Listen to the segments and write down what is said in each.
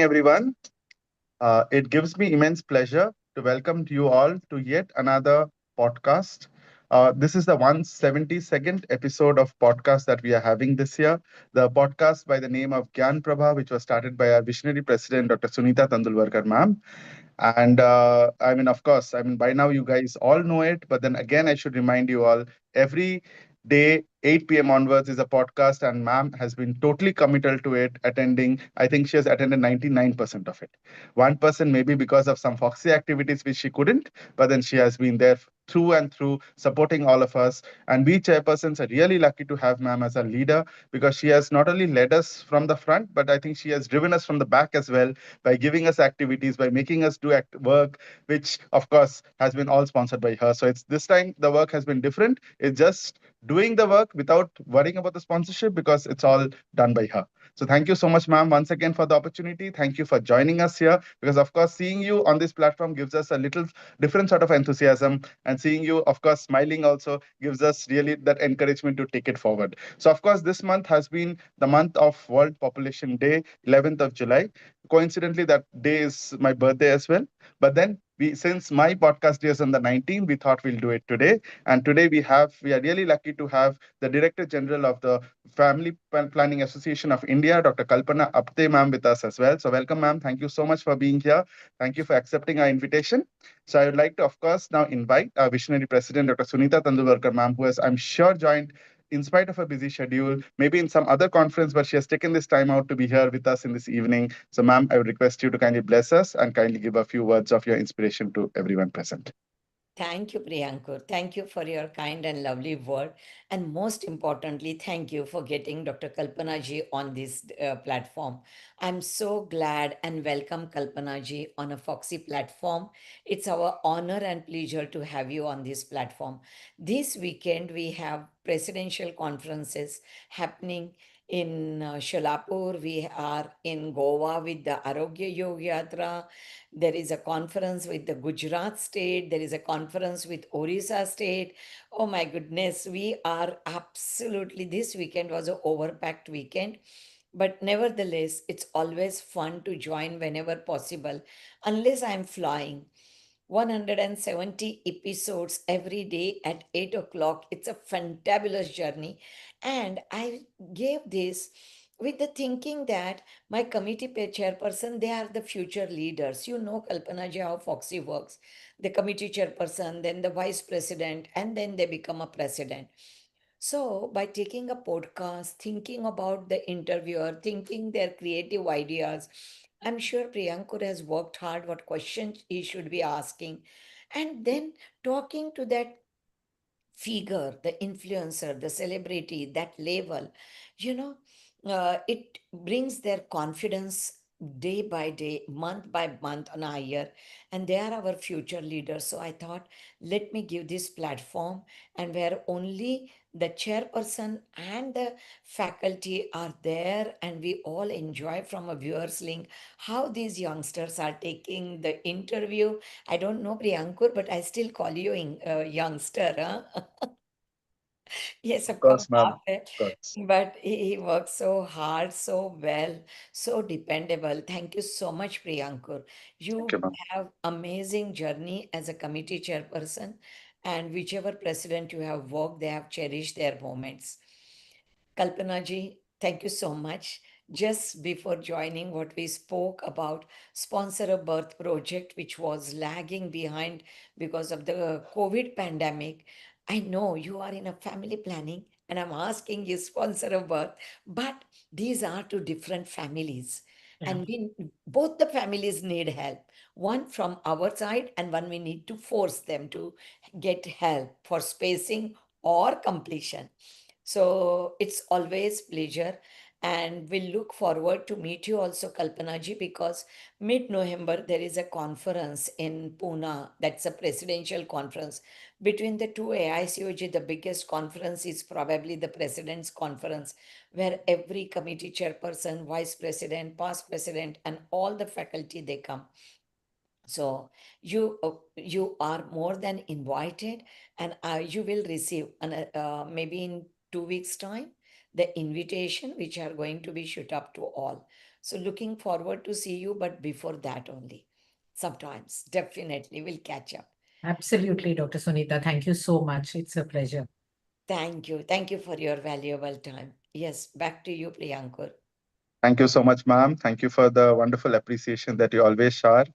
everyone. It gives me immense pleasure to welcome you all to yet another podcast. This is the 172nd episode of podcast that we are having this year. The podcast by the name of Gyan Pravah, which was started by our visionary president, Dr. Sunita Tandulwadkar ma'am. And of course, by now you guys all know it, but then again, I should remind you all every day, 8 p.m. onwards is a podcast, and ma'am has been totally committal to it, attending. I think she has attended 99% of it. 1% maybe because of some Foxy activities which she couldn't, but then she has been there through and through, supporting all of us. And we chairpersons are really lucky to have ma'am as a leader because she has not only led us from the front, but I think she has driven us from the back as well by giving us activities, by making us do work, which of course has been all sponsored by her. So it's this time the work has been different. It's just doing the work without worrying about the sponsorship because it's all done by her. So thank you so much, ma'am, once again for the opportunity. Thank you for joining us here because, of course, seeing you on this platform gives us a little different sort of enthusiasm, and seeing you, of course, smiling also gives us really that encouragement to take it forward. So, of course, this month has been the month of World Population Day, 11th of July. Coincidentally, that day is my birthday as well. But then since my podcast day is on the 19th, we thought we'll do it today. And today we are really lucky to have the Director General of the Planning Association of India, Dr. Kalpana Apte ma'am, with us as well. So welcome, ma'am. Thank you so much for being here. Thank you for accepting our invitation. So I would like to, of course, now invite our visionary president, Dr. Sunita Tandulwadkar ma'am, who has, I'm sure, joined in spite of a busy schedule, maybe in some other conference, but she has taken this time out to be here with us in this evening. So, ma'am, I would request you to kindly bless us and kindly give a few words of your inspiration to everyone present. Thank you, Priyankur. Thank you for your kind and lovely word. And most importantly, thank you for getting Dr. Kalpana ji on this platform. I'm so glad and welcome Kalpana ji on a Foxy platform. It's our honor and pleasure to have you on this platform. This weekend, we have presidential conferences happening in Sholapur. We are in Goa with the Arogya Yoga Yatra. There is a conference with the Gujarat state. There is a conference with Orissa state. Oh my goodness, we are absolutely, this weekend was a overpacked weekend. But nevertheless, it's always fun to join whenever possible, unless I'm flying. 170 episodes every day at 8 o'clock. It's a fantabulous journey. And I gave this with the thinking that my committee chairperson, they are the future leaders. You know, Kalpana ji, how Foxy works. The committee chairperson, then the vice president, and then they become a president. So, by taking a podcast, thinking about the interviewer, thinking their creative ideas, I'm sure Priyankur has worked hard what questions he should be asking, and then talking to that figure, the influencer, the celebrity, that level, you know, it brings their confidence day by day, month by month on a year, and they are our future leaders. So I thought, let me give this platform, and where only the chairperson and the faculty are there, and we all enjoy from a viewer's link how these youngsters are taking the interview. I don't know, Priyankur, but I still call you youngster. Huh? Yes, Of of course, course, ma'am. after, Of course. but he works so hard, so well, so dependable. Thank you so much, Priyankur. Thank you, You ma'am. have amazing journey as a committee chairperson, and whichever president you have worked, they have cherished their moments. Kalpana ji, thank you so much. Just before joining, what we spoke about sponsor a birth project, which was lagging behind because of the COVID pandemic. I know you are in a family planning, and I'm asking you sponsor a birth, but these are two different families, Yeah. and both the families need help. One from our side, and one we need to force them to get help for spacing or completion. So it's always pleasure, and we'll look forward to meet you also, Kalpana ji, because mid-November there is a conference in Pune. That's a presidential conference between the two AICOG. The biggest conference is probably the president's conference, where every committee chairperson, vice president, past president, and all the faculty they come. So you are more than invited, and you will receive maybe in 2 weeks' time the invitation, which are going to be shoot up to all. So looking forward to see you, but before that only. Sometimes, definitely, we'll catch up. Absolutely, Dr. Sunita. Thank you so much. It's a pleasure. Thank you. Thank you for your valuable time. Yes, back to you, Priyankur. Thank you so much, ma'am. Thank you for the wonderful appreciation that you always share.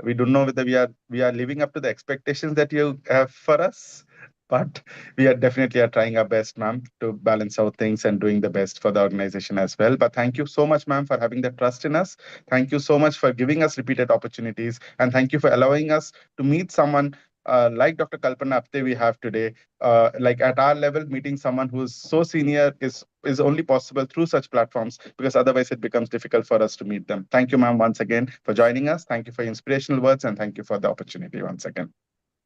We don't know whether we are living up to the expectations that you have for us, but we are definitely are trying our best, ma'am, to balance out things and doing the best for the organization as well. But thank you so much, ma'am, for having the trust in us. Thank you so much for giving us repeated opportunities, and thank you for allowing us to meet someone like Dr. Kalpana Apte we have today. Like at our level, meeting someone who's so senior is only possible through such platforms, because otherwise it becomes difficult for us to meet them. Thank you, ma'am, once again for joining us. Thank you for your inspirational words, and thank you for the opportunity once again.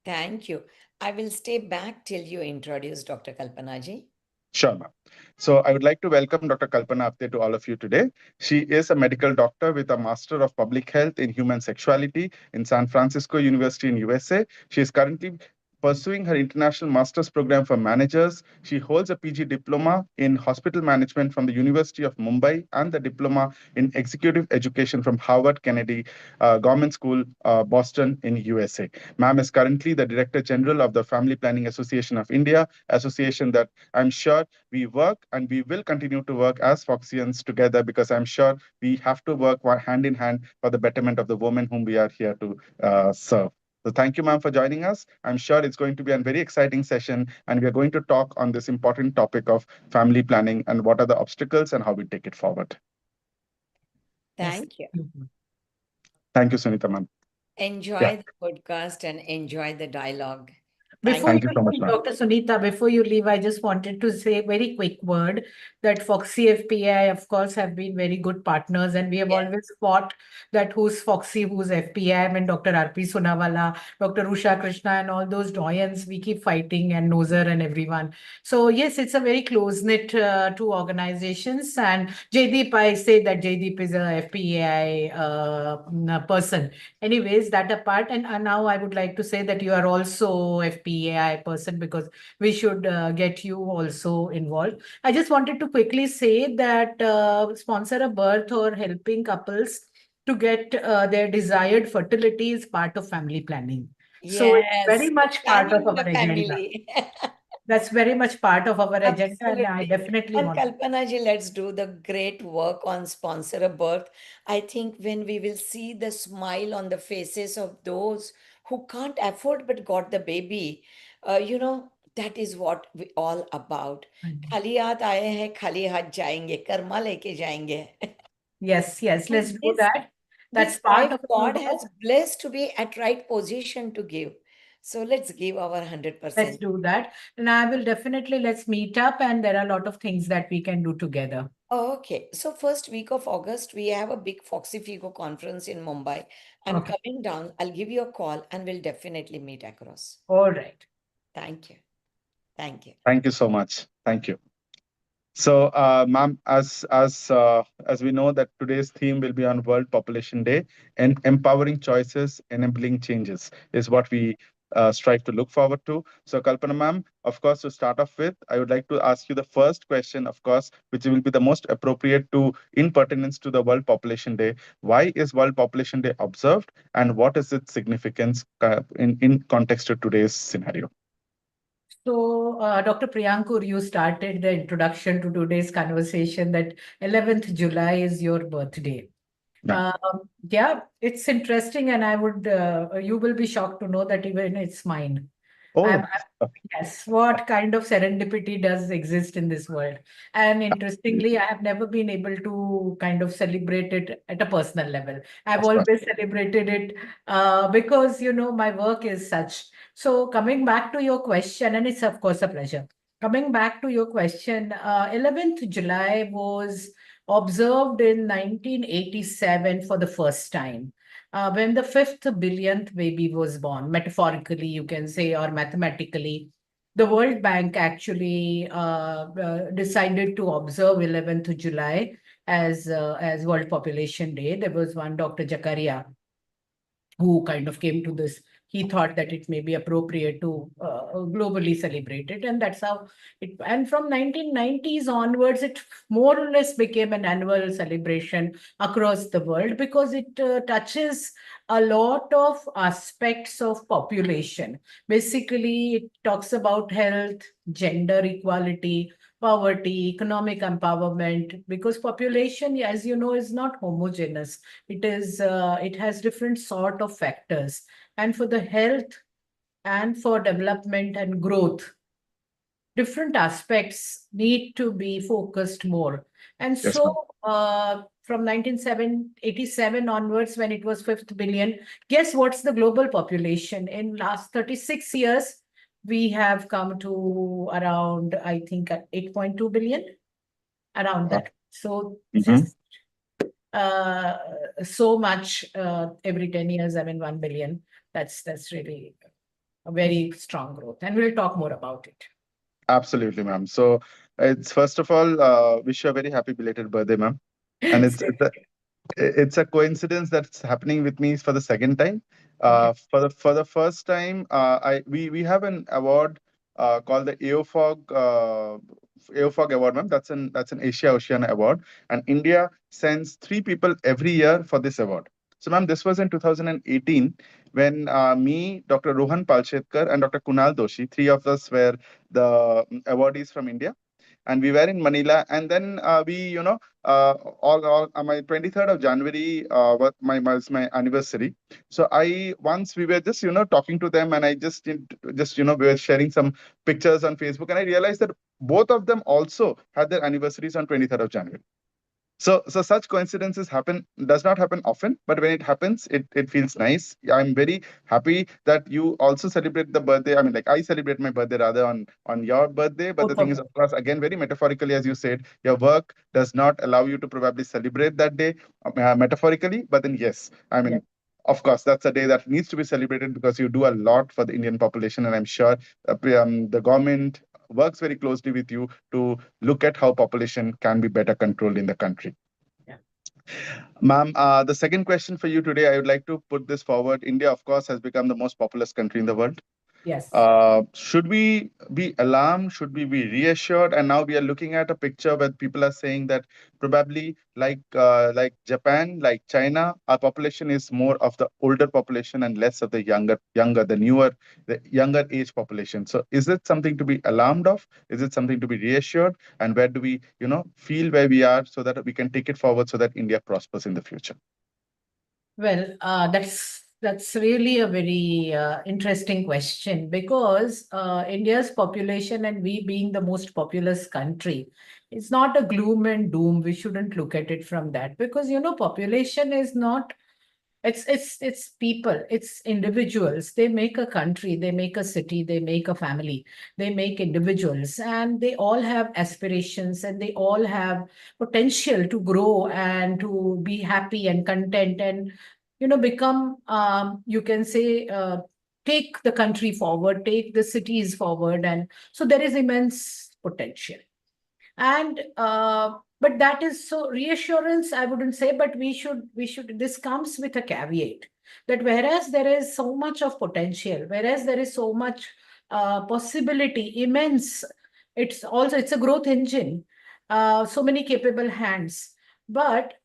Thank you. I will stay back till you introduce Dr. Kalpanaji. Sure, ma'am. So I would like to welcome Dr. Kalpana Apte to all of you today. She is a medical doctor with a Master of Public Health in Human Sexuality in San Francisco University in USA. She is currently pursuing her international master's program for managers. She holds a PG diploma in hospital management from the University of Mumbai and the diploma in executive education from Harvard Kennedy Government School, Boston in USA. Ma'am is currently the Director General of the Family Planning Association of India, association that I'm sure we work and we will continue to work as Foxians together, because I'm sure we have to work hand in hand for the betterment of the women whom we are here to serve. So thank you, ma'am, for joining us. I'm sure it's going to be a very exciting session, and we are going to talk on this important topic of family planning and what are the obstacles and how we take it forward. Yes. Thank you. Thank you, Sunita, ma'am. Yeah, Enjoy the podcast and enjoy the dialogue. Thank Before you. thank you you so much, leave, ma'am. Dr. Sunita, before you leave, I just wanted to say a very quick word that Foxy FPI, of course, have been very good partners, and we have Yes. always fought that who's Foxy, who's FPI. I mean, Dr. RP Sunawala, Dr. Usha Krishna, and all those doyens, we keep fighting, and Nozer and everyone. So, yes, it's a very close knit two organizations. And Jaydeep, I say that Jaydeep is a FPI person. Anyways, that apart, and now I would like to say that you are also FPAI person, because we should get you also involved. I just wanted to quickly say that sponsor a birth or helping couples to get their desired fertility is part of family planning. So it's very Yes. much part of Planning our the agenda. family. That's very much part of our agenda, and I Absolutely. definitely And want. Kalpana ji, let's do the great work on sponsor a birth. I think when we will see the smile on the faces of those who can't afford but got the baby, that is what we all about. खाली हाथ आए हैं खाली हाथ जाएंगे कर्मा लेके जाएंगे. Yes, yes, let's And do this that. That's this part life of our God work. has blessed to be at right position to give. So let's give our Let's 100%. do that. And I will definitely, let's meet up, and there are a lot of things that we can do together. Oh, okay. So first week of August, we have a big Foxy Figo conference in Mumbai. I'm Okay. coming down. I'll give you a call and we'll definitely meet across. All right. Thank you. Thank you. Thank you so much. Thank you. So, ma'am, as we know that today's theme will be on World Population Day, and empowering choices, enabling changes is what we strive to look forward to. So, Kalpana, ma'am, of course, to start off with, I would like to ask you the first question, of course, which will be the most appropriate to in pertinence to the World Population Day. Why is World Population Day observed, and what is its significance in context to today's scenario? So, Dr. Priyankur, you started the introduction to today's conversation that 11th July is your birthday. Yeah. Yeah, it's interesting, and you will be shocked to know that even it's mine. I'm, Oh, yes, what kind of serendipity does exist in this world? And interestingly, I have never been able to kind of celebrate it at a personal level. I've of course. always celebrated it because, my work is such. So, coming back to your question, and it's of course a pleasure. Coming back to your question, 11th July was observed in 1987 for the first time when the fifth billionth baby was born, metaphorically, you can say, or mathematically. The World Bank actually decided to observe 11th July as World Population Day. There was one Dr. Jakaria who kind of came to this he thought that it may be appropriate to globally celebrate it. And that's how it, and from 1990s onwards, it more or less became an annual celebration across the world because it touches a lot of aspects of population. Basically, it talks about health, gender equality, poverty, economic empowerment, because population, as you know, is not homogeneous. It has different sort of factors. And for the health and for development and growth, different aspects need to be focused more. And Yes, ma'am. so from 1987 onwards, when it was 5th billion, guess what's the global population? In last 36 years, we have come to around, I think, 8.2 billion, around Wow. that. So Mhm. just uh, so much every 10 years, I mean, 1 billion. That's really a very strong growth. And we'll talk more about it. Absolutely, ma'am. So it's first of all, wish you a very happy belated birthday, ma'am. And Same. it's a coincidence that's happening with me for the second time. Okay. For the first time, we have an award called the AOFOG Award, ma'am. That's an Asia Oceania Award, and India sends three people every year for this award. So, ma'am, this was in 2018 when me, Dr. Rohan Palshetkar, and Dr. Kunal Doshi, three of us were the awardees from India, and we were in Manila, and then all my 23rd of January was my anniversary. So I once we were just talking to them, and I just we were sharing some pictures on Facebook, and I realized that both of them also had their anniversaries on 23rd of January. So such coincidences does not happen often, but when it happens, it feels nice. I'm very happy that you also celebrate the birthday. I mean, like I celebrate my birthday rather on your birthday. But the Both thing of is, them. of course, again, very metaphorically, as you said, your work does not allow you to probably celebrate that day metaphorically. But then, yes, I Yeah. mean, of course, that's a day that needs to be celebrated because you do a lot for the Indian population, and I'm sure the government works very closely with you to look at how population can be better controlled in the country. Yeah. Ma'am, the second question for you today, I would like to put this forward. India, of course, has become the most populous country in the world. Yes. Should we be alarmed? Should we be reassured? And now we are looking at a picture where people are saying that probably like Japan, like China, our population is more of the older population and less of the the younger age population. So is it something to be alarmed of? Is it something to be reassured? And where do we, feel where we are so that we can take it forward so that India prospers in the future? Well, that's really a very interesting question because India's population and we being the most populous country, it's not a gloom and doom. We shouldn't look at it from that because population is not. It's people, it's individuals. They make a country, they make a city, they make a family, they make individuals, and they all have aspirations and they all have potential to grow and to be happy and content and become you can say take the country forward, take the cities forward, and so there is immense potential. And but that is so reassurance, I wouldn't say, but we should this comes with a caveat that whereas there is so much of potential, whereas there is so much possibility, immense, it's a growth engine, so many capable hands, but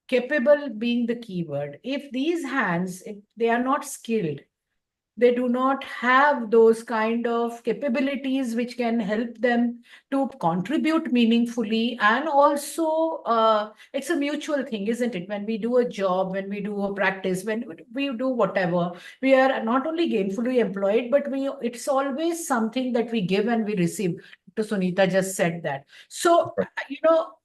capable being the keyword. If these hands, if they are not skilled, they do not have those kind of capabilities which can help them to contribute meaningfully. And also it's a mutual thing, isn't it? When we do a job, when we do a practice, when we do whatever, we are not only gainfully employed, but we it's always something that we give and we receive. To Sunita just said that. So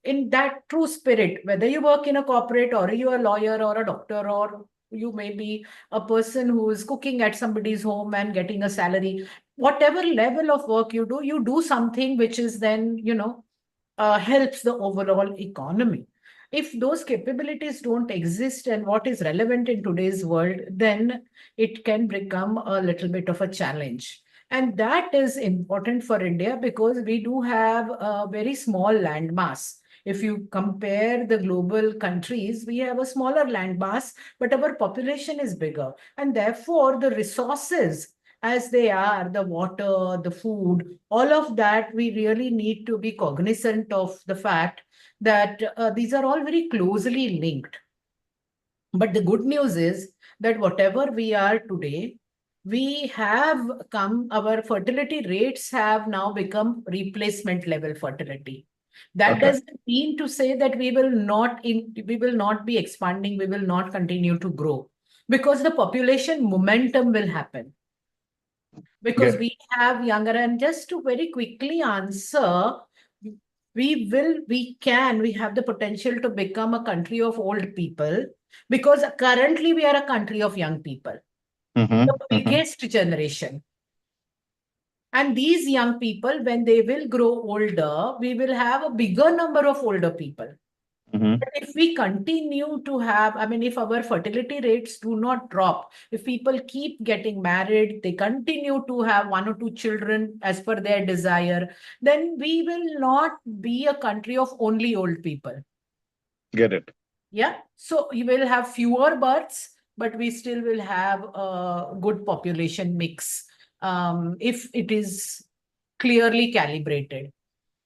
in that true spirit, whether you work in a corporate or you're a lawyer or a doctor, or you may be a person who is cooking at somebody's home and getting a salary, whatever level of work you do something which is then, helps the overall economy. If those capabilities don't exist and what is relevant in today's world, then it can become a little bit of a challenge. And that is important for India because we do have a very small land mass. If you compare the global countries, we have a smaller land mass, but our population is bigger. And therefore, the resources as they are, the water, the food, all of that, we really need to be cognizant of the fact that these are all very closely linked. But the good news is that whatever we are today, we have come, our fertility rates have now become replacement level fertility. That Okay. doesn't mean to say that we will not be expanding, we will not continue to grow, because the population momentum will happen, because Get it. we have younger. And just to very quickly answer, we have the potential to become a country of old people, because currently we are a country of young people, Mm-hmm. the Mm-hmm. biggest generation. And these young people, when they will grow older, we will have a bigger number of older people. Mm-hmm. But if we continue to have, I mean, if our fertility rates do not drop, if people keep getting married, they continue to have one or two children as per their desire, then we will not be a country of only old people. Get it. Yeah. So you will have fewer births, but we still will have a good population mix if it is clearly calibrated.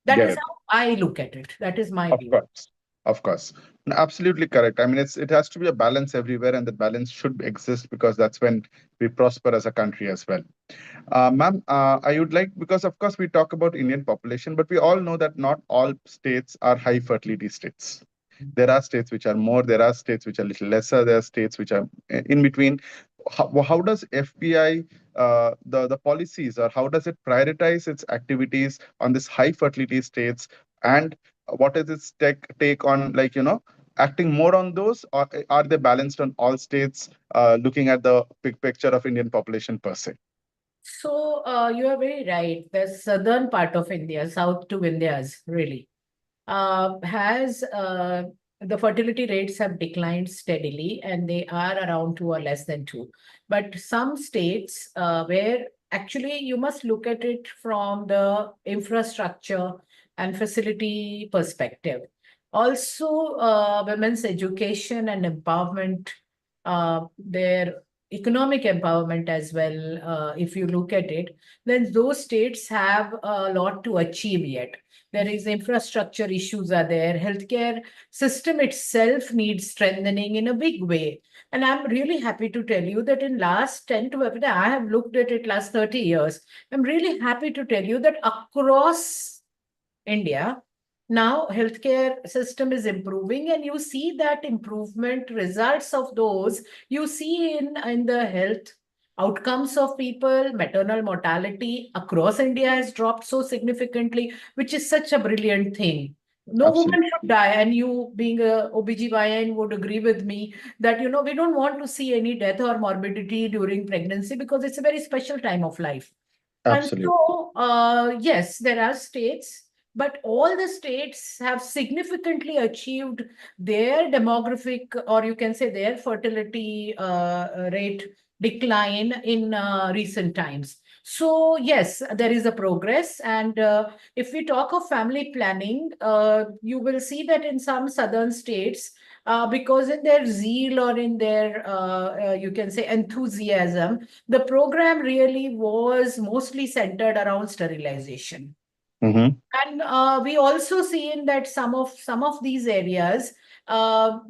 That Get is it. how I look at it. That is my Of view. course. Of course. No, absolutely correct. I mean, it has to be a balance everywhere, and that balance should exist because that's when we prosper as a country as well. Ma'am, I would like, because of course we talk about Indian population, but we all know that not all states are high fertility states. There are states which are more, there are states which are little lesser, there are states which are in between. How does FPI, the policies, or how does it prioritize its activities on this high fertility states? And what is its take on, like, acting more on those, or are they balanced on all states, looking at the big picture of Indian population per se? So you are very right. The southern part of India, south to India's really, has the fertility rates have declined steadily, and they are around two or less than two. But some states where actually you must look at it from the infrastructure and facility perspective. Also, women's education and empowerment, their economic empowerment as well, if you look at it, then those states have a lot to achieve yet. There is infrastructure issues are there. Healthcare system itself needs strengthening in a big way. And I'm really happy to tell you that in last 10 to 15, I have looked at it last 30 years. I'm really happy to tell you that across India, now healthcare system is improving, and you see that improvement results of those you see in the health outcomes of people. Maternal mortality across India has dropped so significantly, which is such a brilliant thing. No Absolutely. woman should die, and you being a OBGYN would agree with me that we don't want to see any death or morbidity during pregnancy, because it's a very special time of life. And Absolutely. so, yes, there are states, but all the states have significantly achieved their demographic, or you can say their fertility rate decline in recent times. So, yes, there is a progress. And if we talk of family planning, you will see that in some southern states, because in their zeal or in their, you can say, enthusiasm, the program really was mostly centered around sterilization. Mm-hmm. And we also see in that some of these areas,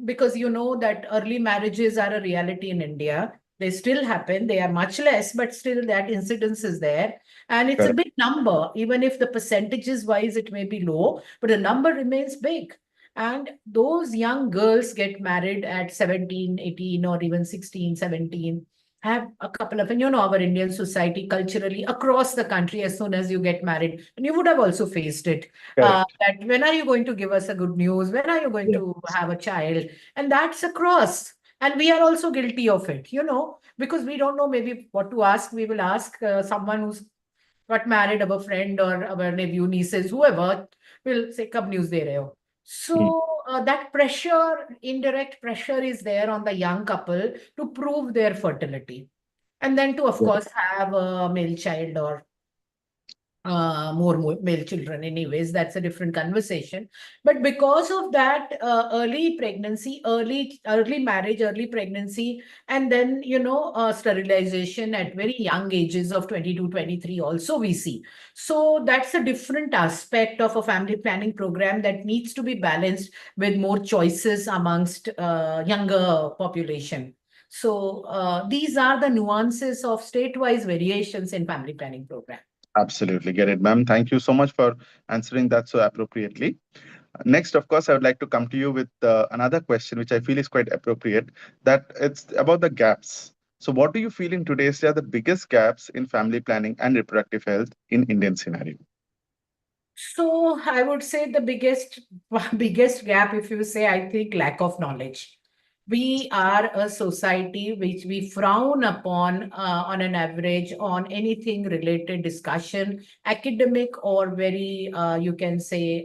because you know that early marriages are a reality in India. They still happen. They are much less, but still that incidence is there. And it's a Correct. big number, even if the percentages wise it may be low, but the number remains big. And those young girls get married at 17, 18, or even 16, 17, have a couple of, and our Indian society culturally across the country, as soon as you get married, and you would have also faced it, Correct. that when are you going to give us a good news? When are you going Yeah. to have a child? And that's across. And we are also guilty of it, because we don't know maybe what to ask. We will ask someone who's got married, our friend or our nephew, nieces, whoever, will say, Kab news de rahe ho? Mm. So that pressure, indirect pressure is there on the young couple to prove their fertility. And then to, of Yeah. course, have a male child or more male children. Anyways, that's a different conversation. But because of that, early pregnancy, early marriage, early pregnancy, and then sterilization at very young ages of 22, 23 also we see. So that's a different aspect of a family planning program that needs to be balanced with more choices amongst younger population. So these are the nuances of state-wise variations in family planning program. Absolutely. Get it, ma'am. Thank you so much for answering that so appropriately. Next, of course, I would like to come to you with another question, which I feel is quite appropriate, that it's about the gaps. So, what do you feel in today's day are the biggest gaps in family planning and reproductive health in Indian scenario? So I would say the biggest biggest gap, if you say, I think lack of knowledge. We are a society which we frown upon on an average on anything related discussion, academic or very you can say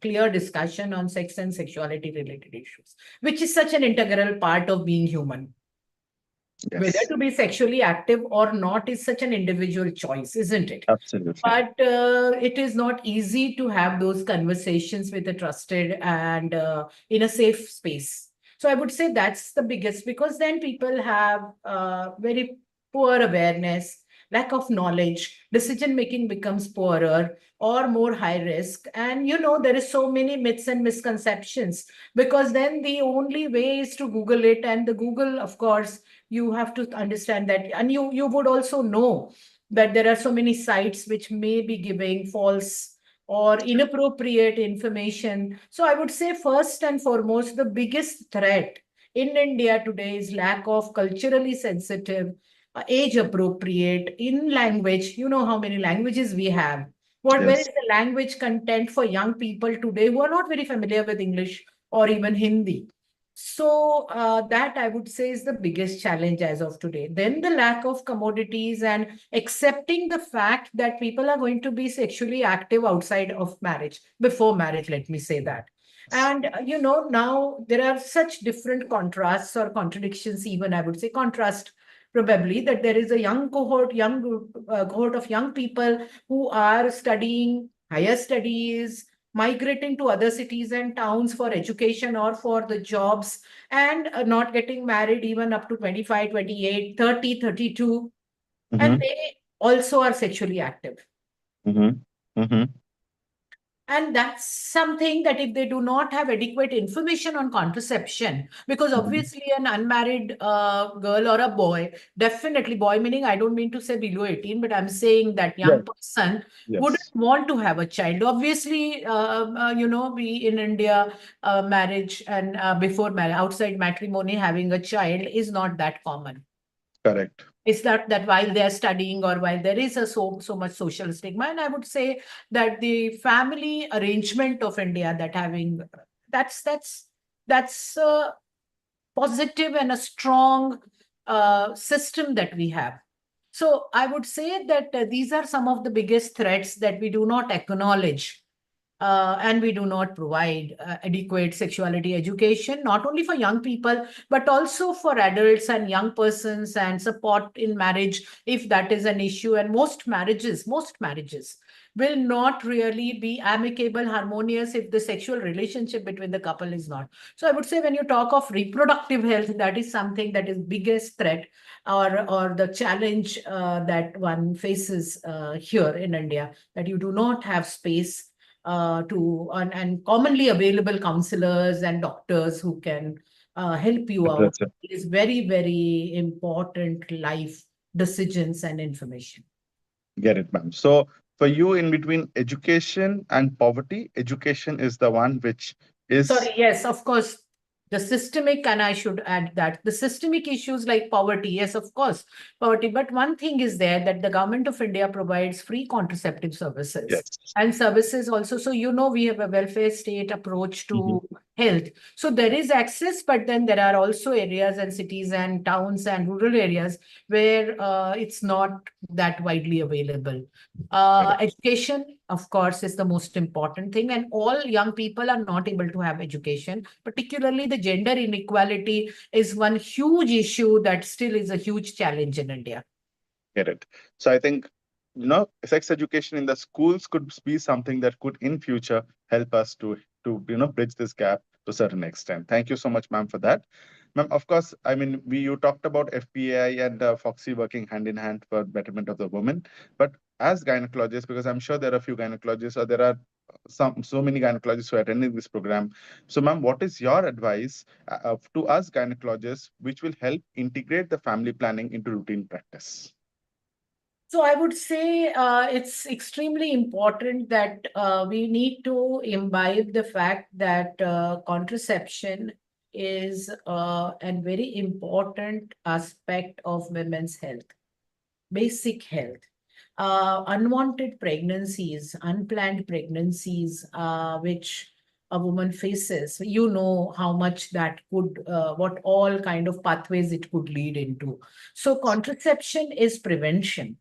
clear discussion on sex and sexuality related issues, which is such an integral part of being human. Whether Yes, to be sexually active or not is such an individual choice, isn't it? absolutely. But it is not easy to have those conversations with a trusted and in a safe space. So I would say that's the biggest, because then people have very poor awareness, lack of knowledge, decision making becomes poorer or more high risk. And there is so many myths and misconceptions, because then the only way is to Google it. And the Google, of course, you have to understand that. And you would also know that there are so many sites which may be giving false or inappropriate information. So I would say first and foremost, the biggest threat in India today is lack of culturally sensitive, age appropriate in language. You know how many languages we have. Where is Yes, the language content for young people today who are not very familiar with English or even Hindi? So that I would say is the biggest challenge as of today. Then the lack of commodities and accepting the fact that people are going to be sexually active outside of marriage, before marriage, let me say that. And now there are such different contrasts or contradictions, even I would say contrast probably, that there is a young group, cohort of young people who are studying higher studies, migrating to other cities and towns for education or for the jobs, and not getting married even up to 25, 28, 30, 32, and mm-hmm, they also are sexually active. mm-hmm, mm-hmm. And that's something that if they do not have adequate information on contraception, because Mm-hmm. obviously an unmarried girl or a boy, definitely boy meaning I don't mean to say below 18, but I'm saying that Yes, young person wouldn't yes, want to have a child. Obviously, we in India, marriage and before marriage, outside matrimony, having a child is not that common. correct. It's that while they're studying or while there is a so much social stigma. And I would say that the family arrangement of India, that having that's a positive and a strong system that we have. So I would say that these are some of the biggest threats that we do not acknowledge, and we do not provide adequate sexuality education, not only for young people, but also for adults and young persons, and support in marriage if that is an issue. And most marriages will not really be amicable, harmonious, if the sexual relationship between the couple is not. So I would say when you talk of reproductive health, that is something that is biggest threat, or the challenge that one faces here in India, that you do not have space and commonly available counselors and doctors who can help you out. Address it. It is very, very important life decisions and information. Get it, ma'am. So, for you, in between education and poverty, education is the one which is. Sorry, yes, of course. The systemic, and I should add that the systemic issues like poverty, yes, of course, poverty. But one thing is there, that the government of India provides free contraceptive services Yes. and services also. So, we have a welfare state approach Mm-hmm. to health. So, there is access, but then there are also areas and cities and towns and rural areas where it's not that widely available. Education, of course, is the most important thing, and all young people are not able to have education. Particularly, the gender inequality is one huge issue that still is a huge challenge in India. Get it. So I think sex education in the schools could be something that could in future help us to bridge this gap to a certain extent. Thank you so much, ma'am, for that. Ma'am, of course, I mean, you talked about FPI and Foxy working hand in hand for betterment of the woman. But as gynecologists, because I'm sure there are a few gynecologists, or there are so many gynecologists who are attending this program. So, ma'am, what is your advice to us gynecologists, which will help integrate the family planning into routine practice? So I would say it's extremely important that we need to imbibe the fact that contraception is a very important aspect of women's health, basic health. Unwanted pregnancies, unplanned pregnancies, which a woman faces, you know how much that could, what all kind of pathways it could lead into. So contraception is prevention,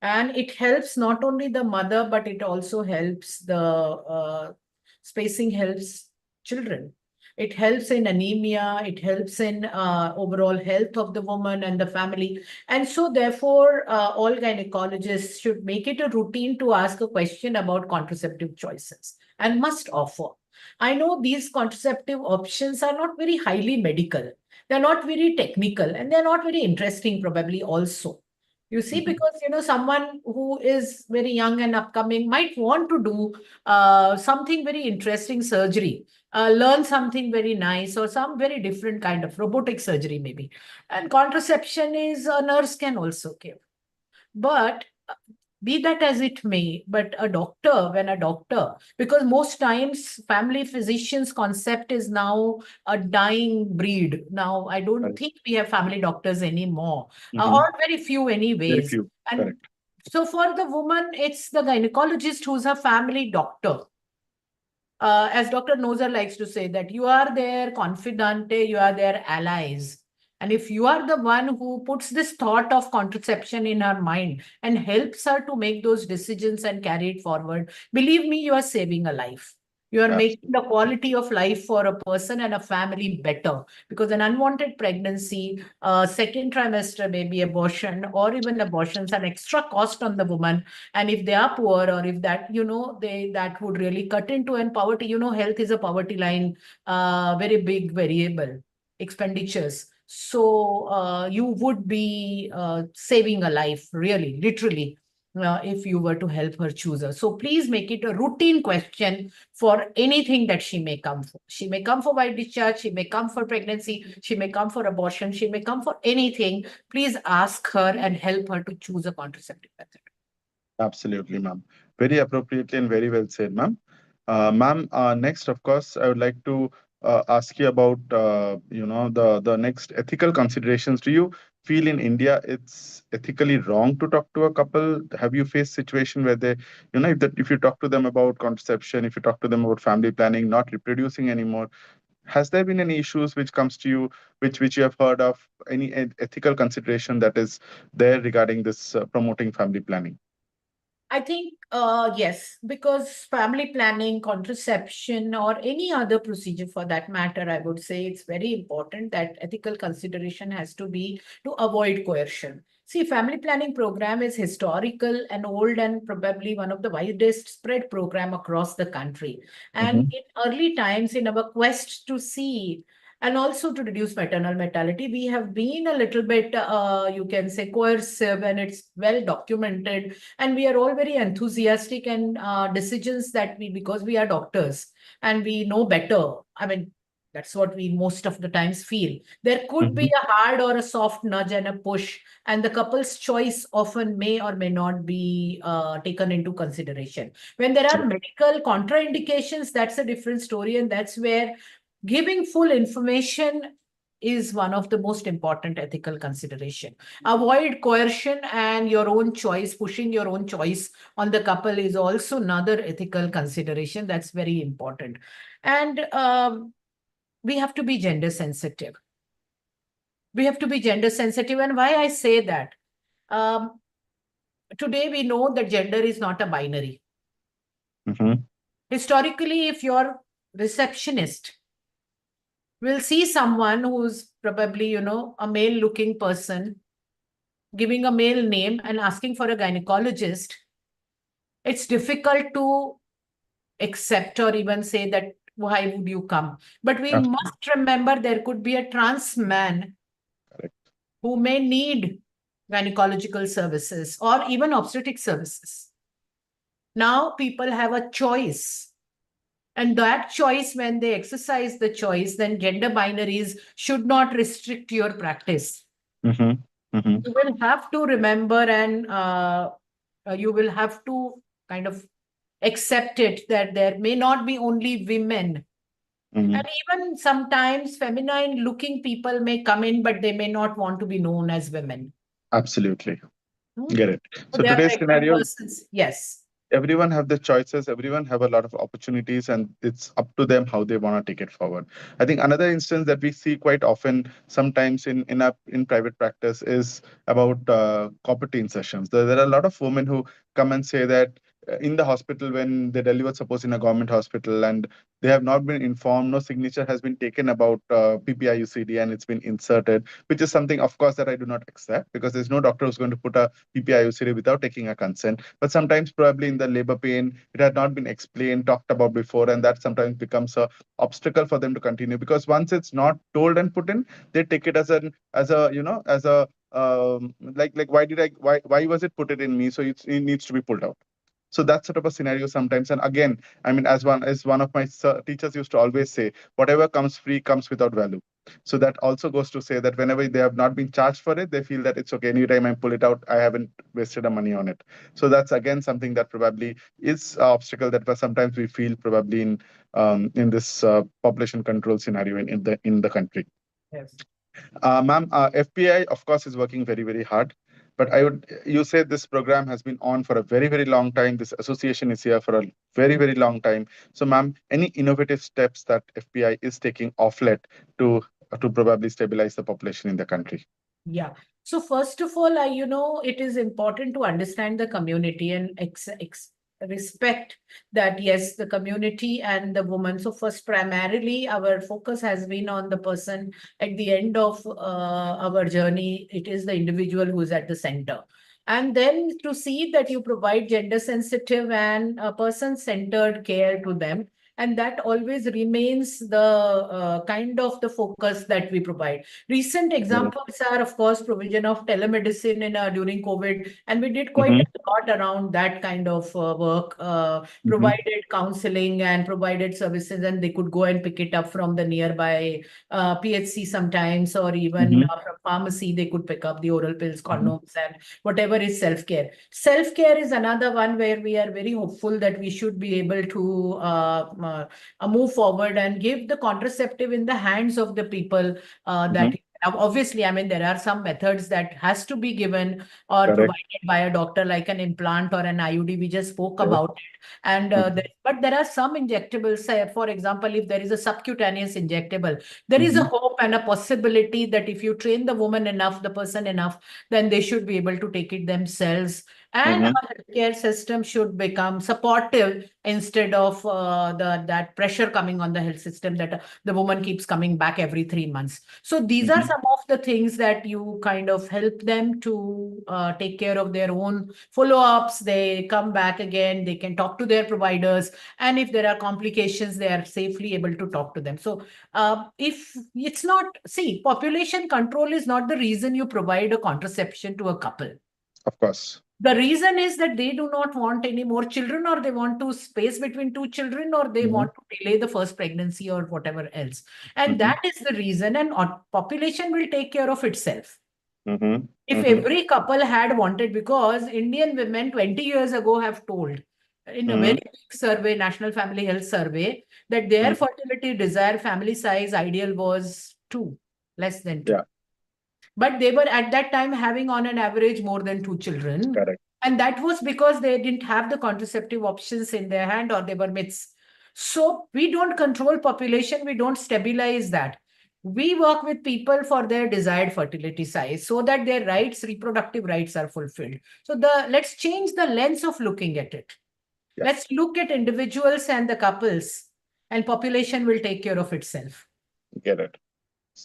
and it helps not only the mother, but it also helps the spacing helps children. It helps in anemia, it helps in overall health of the woman and the family. And so therefore, all gynecologists should make it a routine to ask a question about contraceptive choices and must offer. I know these contraceptive options are not very highly medical, they're not very technical, and they're not very interesting probably also. You see, Mhm. because someone who is very young and upcoming might want to do something very interesting surgery, learn something very nice, or some very different kind of robotic surgery, maybe. And contraception is a nurse can also give. But be that as it may, but when a doctor, because most times family physicians concept is now a dying breed. Now, I don't Correct. think we have family doctors anymore, Mhm. or very few Very anyways. few. And Correct. so for the woman, it's the gynecologist who's a family doctor. As Dr. Nozer likes to say, that you are their confidante, you are their allies. And if you are the one who puts this thought of contraception in her mind and helps her to make those decisions and carry it forward, believe me, you are saving a life. You are making the Absolutely. quality of life for a person and a family better, because an unwanted pregnancy, second trimester baby abortion, or even abortions, an extra cost on the woman. And if they are poor, or if that they that would really cut into, and poverty, health is a poverty line, very big variable expenditures. So you would be saving a life, really, literally, if you were to help her choose her. So please make it a routine question for anything that she may come for. She may come for white discharge, she may come for pregnancy, she may come for abortion, she may come for anything. Please ask her and help her to choose a contraceptive method. Absolutely, ma'am. Very appropriately and very well said, ma'am. Ma'am, next, of course, I would like to ask you about, the next ethical considerations. Do you feel in India it's ethically wrong to talk to a couple? Have you faced situation where they, if you talk to them about contraception, if you talk to them about family planning, not reproducing anymore, has there been any issues which comes to you, which you have heard of, any ethical consideration that is there regarding this promoting family planning? I think, yes, because family planning, contraception, or any other procedure for that matter, I would say it's very important that ethical consideration has to be to avoid coercion. See, family planning program is historical and old, and probably one of the widest spread program across the country. And Mhm. in early times, in our quest to see and also to reduce maternal mortality, we have been a little bit, you can say, coercive, and it's well documented, and we are all very enthusiastic, and decisions that we, because we are doctors and we know better, I mean, that's what we most of the times feel. There could be Mhm. a hard or a soft nudge and a push, and the couple's choice often may or may not be taken into consideration. When there are medical contraindications, that's a different story, and that's where giving full information is one of the most important ethical consideration. Avoid coercion, and your own choice, pushing your own choice on the couple is also another ethical consideration that's very important. And we have to be gender sensitive. We have to be gender sensitive. And why I say that? Um, Today we know that gender is not a binary. Mhm. Historically, if you're receptionist, we'll see someone who's probably, a male looking person giving a male name and asking for a gynecologist, it's difficult to accept or even say that why would you come? But we Absolutely must remember there could be a trans man correct. who may need gynecological services or even obstetric services. Now people have a choice. And that choice, when they exercise the choice, then gender binaries should not restrict your practice. Mm-hmm. Mm-hmm. You will have to remember and you will have to kind of accept it that there may not be only women. Mm-hmm. And even sometimes feminine looking people may come in, but they may not want to be known as women. Absolutely. Hmm? Get it. So So they are today's pregnant scenario, persons. Yes. everyone have the choices, everyone have a lot of opportunities, and it's up to them how they want to take it forward. I think another instance that we see quite often sometimes in private practice is about property insertions. There are a lot of women who come and say that in the hospital when they deliver, suppose in a government hospital, and they have not been informed, no signature has been taken about PPIUCD, and it's been inserted, which is something of course that I do not accept, because there's no doctor who's going to put a PPIUCD without taking a consent. But sometimes probably in the labor pain, it had not been explained, talked about before, and that sometimes becomes a obstacle for them to continue, because once it's not told and put in, they take it as a as a like why was it put it in me, so it needs to be pulled out. So that's sort of a scenario sometimes. And again, I mean, as one of my teachers used to always say, whatever comes free comes without value. So that also goes to say that whenever they have not been charged for it, they feel that it's okay. Anytime I pull it out, I haven't wasted the money on it. So that's again something that probably is an obstacle that sometimes we feel probably in this population control scenario in the country. Yes. Ma'am, FPI, of course, is working very, very hard. But you said this program has been on for a very, very long time. This association is here for a very, very long time. So, ma'am, any innovative steps that FPI is taking off late to to probably stabilize the population in the country? Yeah. So first of all, it is important to understand the community and respect that, yes, the community and the woman. So first, primarily, our focus has been on the person at the end of our journey. It is the individual who is at the center. And then to see that you provide gender sensitive and person centered care to them. And that always remains the kind of the focus that we provide. Recent examples are, of course, provision of telemedicine during COVID, and we did quite Mm-hmm. a lot around that kind of work, Mm-hmm. provided counseling and provided services, and they could go and pick it up from the nearby PHC sometimes, or even Mm-hmm. from pharmacy, they could pick up the oral pills, Mm-hmm. condoms, and whatever is self-care. Self-care is another one where we are very hopeful that we should be able to move forward and give the contraceptive in the hands of the people Mm-hmm. that obviously, I mean, there are some methods that has to be given or Correct. provided by a doctor, like an implant or an IUD. We just spoke Yes. about it. And Mm-hmm. but there are some injectables, say, for example, if there is a subcutaneous injectable, there is a Mm-hmm. hope and a possibility that if you train the woman enough, the person enough, then they should be able to take it themselves. And Mm-hmm. our healthcare system should become supportive instead of that pressure coming on the health system that the woman keeps coming back every 3 months. So these are Mm-hmm. some of the things that you kind of help them to take care of their own follow-ups. They come back again, they can talk to their providers, and if there are complications, they are safely able to talk to them. So if it's not, see, population control is not the reason you provide a contraception to a couple. Of course. The reason is that they do not want any more children, or they want to space between two children, or they Mm-hmm. want to delay the first pregnancy or whatever else. And Mm-hmm. that is the reason, and population will take care of itself. Mm-hmm. If Mm-hmm. every couple had wanted, because Indian women 20 years ago have told in a very Mm-hmm. big survey, National Family Health Survey, that their Mm-hmm. fertility desire family size ideal was two, less than two. Yeah. But they were at that time having on an average more than two children. Correct. And that was because they didn't have the contraceptive options in their hand, or they were myths. So we don't control population, we don't stabilize that. We work with people for their desired fertility size so that their rights, reproductive rights, are fulfilled. So let's change the lens of looking at it. Yeah. Let's look at individuals and the couples, and population will take care of itself. Get it.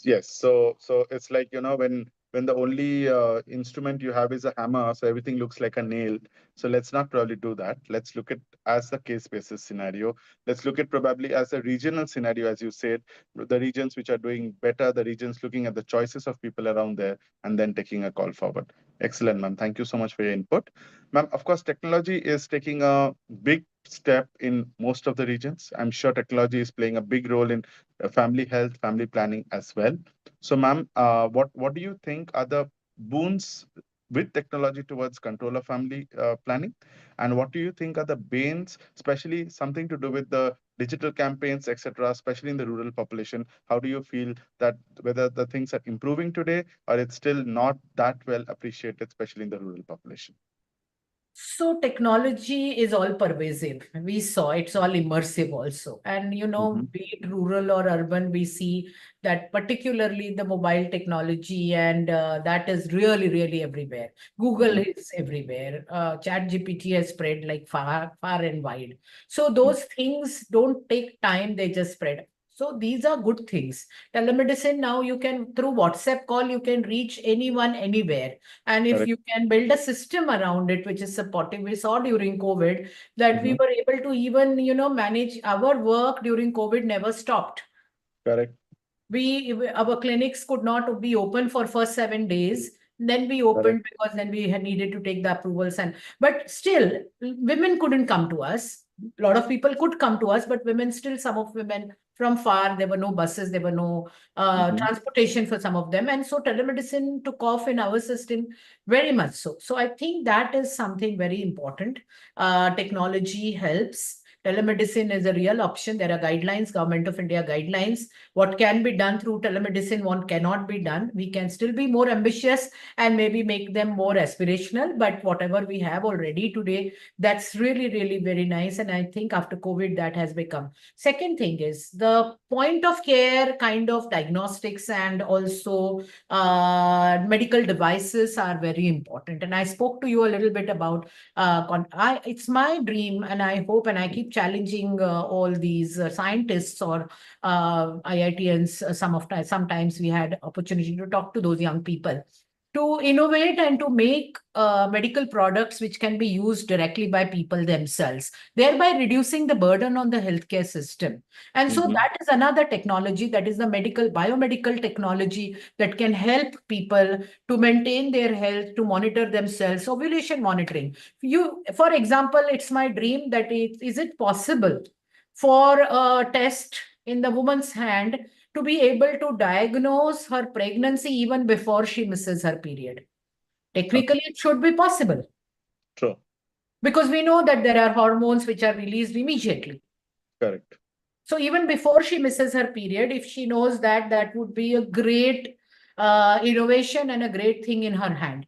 Yes. So it's like, when when the only instrument you have is a hammer, so everything looks like a nail. So let's not probably do that. Let's look at as the case basis scenario. Let's look at probably as a regional scenario, as you said, the regions which are doing better, the regions looking at the choices of people around there, and then taking a call forward. Excellent, ma'am. Thank you so much for your input. Ma'am, of course, technology is taking a big step in most of the regions. I'm sure technology is playing a big role in family health, family planning as well. So, ma'am, what do you think are the boons with technology towards control of family planning, and what do you think are the banes, especially something to do with the digital campaigns, etc., especially in the rural population? How do you feel that whether the things are improving today or it's still not that well appreciated, especially in the rural population? So technology is all pervasive. We saw it's all immersive also. And Mm-hmm. be it rural or urban, we see that particularly the mobile technology and that is really, really everywhere. Google Mm-hmm. is everywhere. ChatGPT has spread like far, far and wide. So those things don't take time, they just spread. So these are good things. Telemedicine now you can through WhatsApp call, you can reach anyone anywhere. And if Correct. you can build a system around it, which is supportive, we saw during COVID that we Mm-hmm. were able to even, manage our work during COVID never stopped. Correct. Our clinics could not be open for first 7 days. Then we Correct. opened because then we had needed to take the approvals but still women couldn't come to us. A lot of people could come to us, but women still, some of women from far, there were no buses, there were no Mm-hmm. transportation for some of them. And so telemedicine took off in our system very much so. So I think that is something very important. Technology helps. Telemedicine is a real option. There are guidelines, Government of India guidelines what can be done through telemedicine, what cannot be done. We can still be more ambitious and maybe make them more aspirational, but whatever we have already today, that's really, really very nice. And I think after COVID, that has become. Second thing is the point of care kind of diagnostics and also medical devices are very important. And I spoke to you a little bit about it's my dream, and I hope, and I keep challenging all these scientists or IITians. Sometimes we had opportunity to talk to those young people to innovate and to make medical products which can be used directly by people themselves, thereby reducing the burden on the healthcare system. And so Mm-hmm. that is another technology, that is the biomedical technology that can help people to maintain their health, to monitor themselves. Ovulation monitoring. For example, it's my dream that is it possible for a test in the woman's hand to be able to diagnose her pregnancy even before she misses her period. Okay. Technically, it should be possible True. because we know that there are hormones which are released immediately. Correct. So even before she misses her period, if she knows that, that would be a great innovation and a great thing in her hand.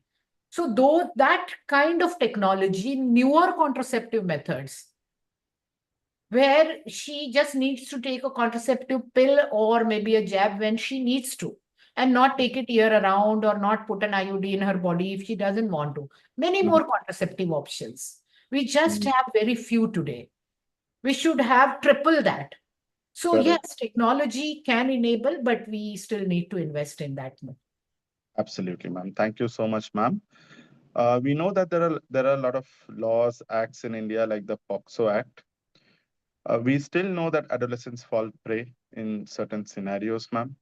So though that kind of technology, newer contraceptive methods, where she just needs to take a contraceptive pill or maybe a jab when she needs to, and not take it year around or not put an IUD in her body if she doesn't want to. Many Mm-hmm. more contraceptive options. We just Mm-hmm. have very few today. We should have triple that. So, Correct. yes, technology can enable, but we still need to invest in that more. Absolutely, ma'am. Thank you so much, ma'am. We know that there are a lot of laws, acts in India, like the POXO Act. We still know that adolescents fall prey in certain scenarios, ma'am.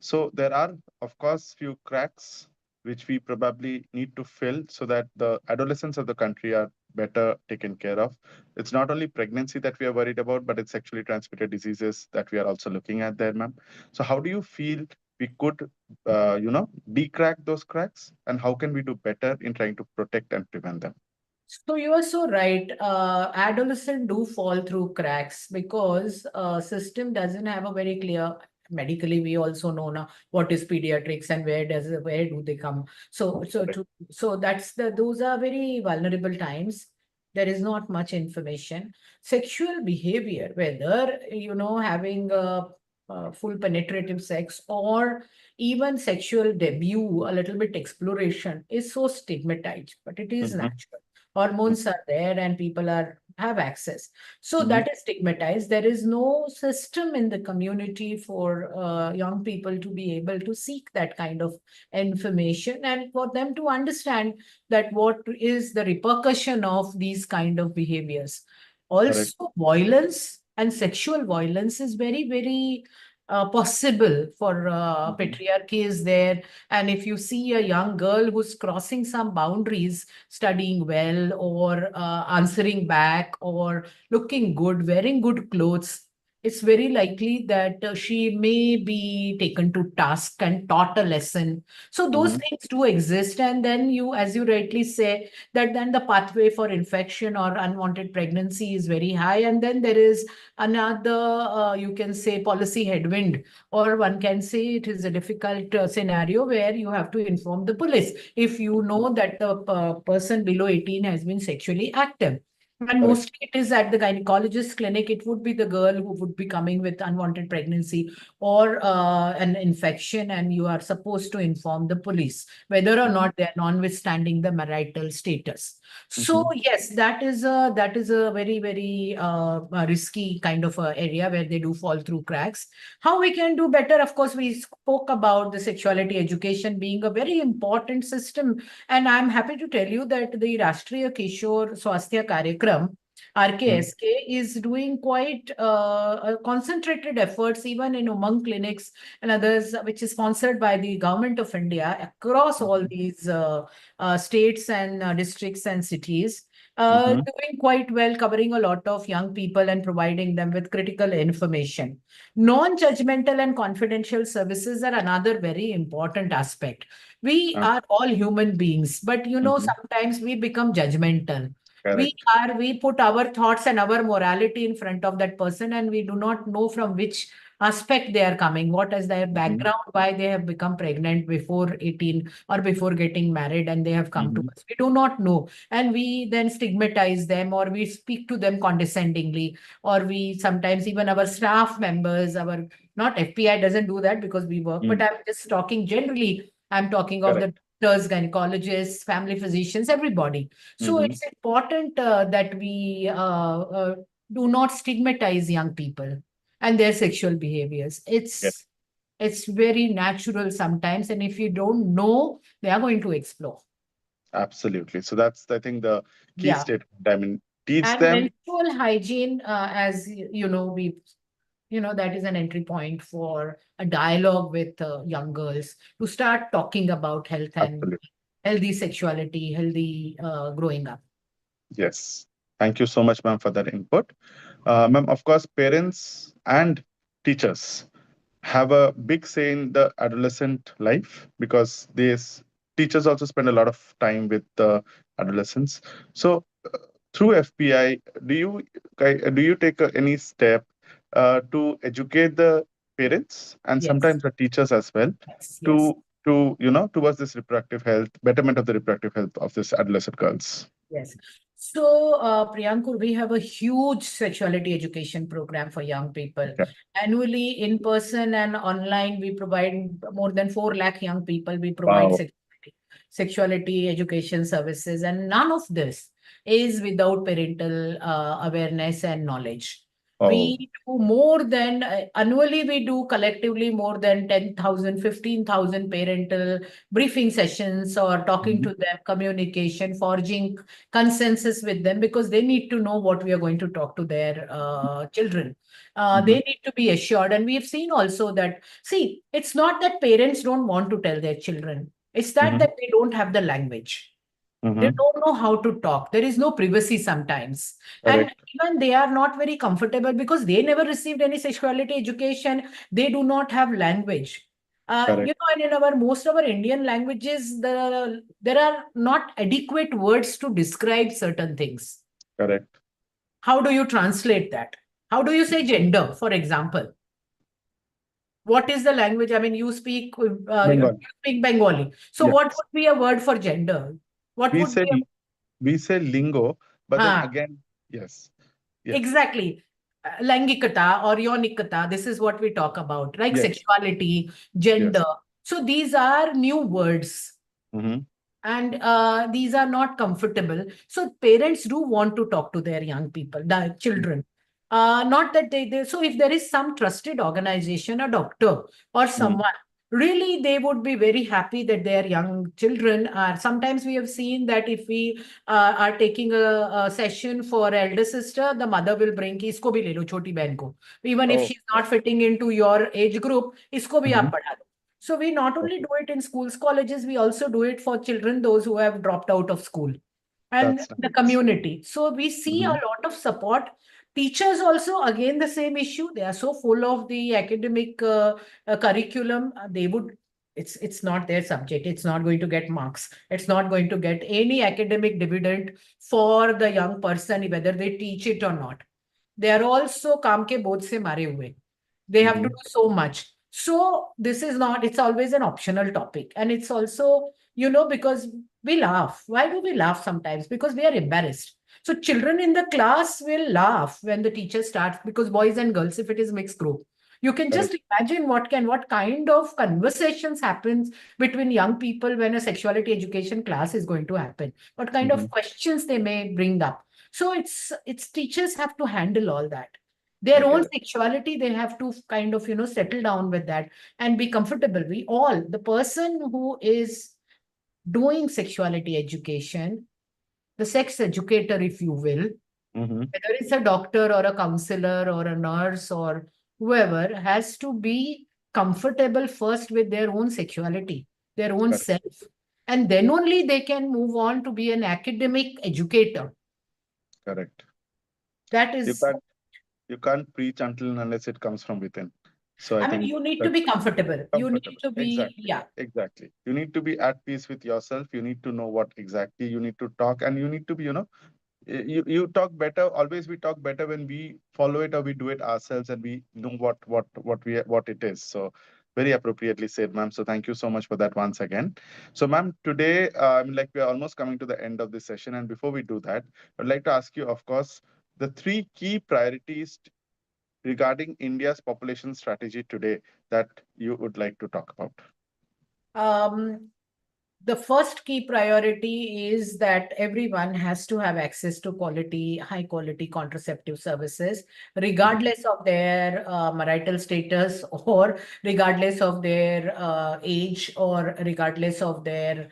So there are, of course, few cracks which we probably need to fill so that the adolescents of the country are better taken care of. It's not only pregnancy that we are worried about, but it's sexually transmitted diseases that we are also looking at there, ma'am. So how do you feel we could, decrack those cracks, and how can we do better in trying to protect and prevent them? So you are so right. Adolescents do fall through cracks because system doesn't have a very clear. Medically, we also know now what is pediatrics and where do they come. Correct. So that's those are very vulnerable times. There is not much information. Sexual behavior, whether having full penetrative sex or even sexual debut, a little bit exploration, is so stigmatized, but it is Mm-hmm. natural. Hormones are there and people are have access. So Mm-hmm. that is stigmatized. There is no system in the community for young people to be able to seek that kind of information and for them to understand that what is the repercussion of these kind of behaviors. Correct. Also, violence and sexual violence is very, very possible for Mm-hmm. patriarchy is there. And if you see a young girl who's crossing some boundaries, studying well or answering back or looking good, wearing good clothes, it's very likely that she may be taken to task and taught a lesson. So those Mm-hmm. things do exist. And then you, as you rightly say, that then the pathway for infection or unwanted pregnancy is very high. And then there is another, you can say, policy headwind, or one can say it is a difficult scenario where you have to inform the police if you know that the person below 18 has been sexually active. And Correct. mostly it is at the gynecologist clinic, it would be the girl who would be coming with unwanted pregnancy or an infection, and you are supposed to inform the police, whether or Mm-hmm. not they are notwithstanding the marital status. So Mm-hmm. yes, that is a very, very risky kind of area where they do fall through cracks. How we can do better? Of course, we spoke about the sexuality education being a very important system, and I'm happy to tell you that the Rashtriya Kishore Swasthya Karyakram RKSK is doing quite concentrated efforts even in Umang clinics and others, which is sponsored by the government of India across all Mm-hmm. these states and districts and cities, Mm-hmm. doing quite well, covering a lot of young people and providing them with critical information. Non-judgmental and confidential services are another very important aspect. We Uh, are all human beings, but mm-hmm. sometimes we become judgmental. We Correct. we put our thoughts and our morality in front of that person, and we do not know from which aspect they are coming, what is their Mm-hmm. background, why they have become pregnant before 18 or before getting married, and they have come to Mm-hmm. us. We do not know. And we then stigmatize them, or we speak to them condescendingly, or we sometimes even our staff members, our not FPI doesn't do that because we work, but Mm. I'm just talking generally. I'm talking of Correct. the doctors, gynecologists, family physicians, everybody. So Mm-hmm. it's important that we do not stigmatize young people and their sexual behaviors. Yes. It's very natural sometimes, and if you don't know, they are going to explore. Absolutely. So that's, I think, the key Yeah. statement. I mean, teach And them. menstrual hygiene, as you know, that is an entry point for a dialogue with young girls to start talking about health and Absolutely. healthy sexuality, healthy growing up. Yes. Thank you so much, ma'am, for that input. Ma'am, of course, parents and teachers have a big say in the adolescent life because teachers also spend a lot of time with the adolescents. So, through FPI, do you take any step to educate the parents and Yes, sometimes the teachers as well yes, yes. to towards this reproductive health, betterment of the reproductive health of this adolescent girls? Yes. So, Priyankur, we have a huge sexuality education program for young people. Okay. Annually, in person and online, we provide more than 4 lakh young people. We provide Wow. sexuality education services, and none of this is without parental awareness and knowledge. Oh. We do more than annually, we do collectively more than 10,000, 15,000 parental briefing sessions or talking Mhm. to them, communication, forging consensus with them because they need to know what we are going to talk to their children. Mhm. They need to be assured. And we have seen also that, see, it's not that parents don't want to tell their children. It's Mhm. that they don't have the language. They Mhm. don't know how to talk. There is no privacy sometimes. And Correct. even they are not very comfortable because they never received any sexuality education. They do not have language. Correct. And in our most of our Indian languages, there are not adequate words to describe certain things. Correct. How do you translate that? How do you say gender, for example? What is the language? I mean, you Bengal. speak Bengali. So what Yes. would be a word for gender? What We would say be a we say lingo, but then ah, again, yes. Yes. exactly. Laingikata or yonikata, this is what we talk about, like Yes. sexuality, Yes. gender. So these are new words. Mm-hmm. and these are not comfortable. So parents do want to talk to their young people, the children. Not that so if there is some trusted organization, a doctor or Mm. someone, really they would be very happy that their young children are. Sometimes we have seen that if we are taking a session for elder sister, the mother will bring ki isko bhi le lo, choti behan ko. Even if Oh, she's not fitting into your age group, isko bhi mhm. aap padha do. So we not only Okay. do it in schools, colleges, we also do it for children, those who have dropped out of school and That's the nice. community. So we see a Mhm. lot of support. Teachers also, again, the same issue. They are so full of the academic curriculum. They would, it's not their subject. It's not going to get marks. It's not going to get any academic dividend for the young person, whether they teach it or not. They are also काम के बोझ से मारे हुए. They have to Mhm. do so much. So this is not, it's always an optional topic. And it's also, because we laugh. Why do we laugh sometimes? Because we are embarrassed. So children in the class will laugh when the teacher starts, because boys and girls, if it is mixed group, you can Correct. just imagine what kind of conversations happens between young people when a sexuality education class is going to happen. What kind of Mhm. questions they may bring up. So it's teachers have to handle all that. I Their own get it. sexuality, they have to kind of, settle down with that and be comfortable. We all, the person who is doing sexuality education, the sex educator, if you will, Mhm. whether it's a doctor or a counselor or a nurse or whoever, has to be comfortable first with their own sexuality, their own Correct. self. And then only they can move on to be an academic educator. Correct. That You is, can't you can't preach until and unless it comes from within. So I I mean, think you need to that's be comfortable. You need comfortable. to be, Exactly. yeah. Exactly. You need to be at peace with yourself. You need to know what exactly you need to talk, and you need to be, you talk better. Always we talk better when we follow it or we do it ourselves and we know what it is. So very appropriately said, ma'am. So thank you so much for that once again. So ma'am, today like we are almost coming to the end of this session, and before we do that, I'd like to ask you, of course, the three key priorities regarding India's population strategy today that you would like to talk about. Um, the first key priority is that everyone has to have access to quality, high quality contraceptive services, Mhm. regardless of their marital status or regardless of their age or regardless of their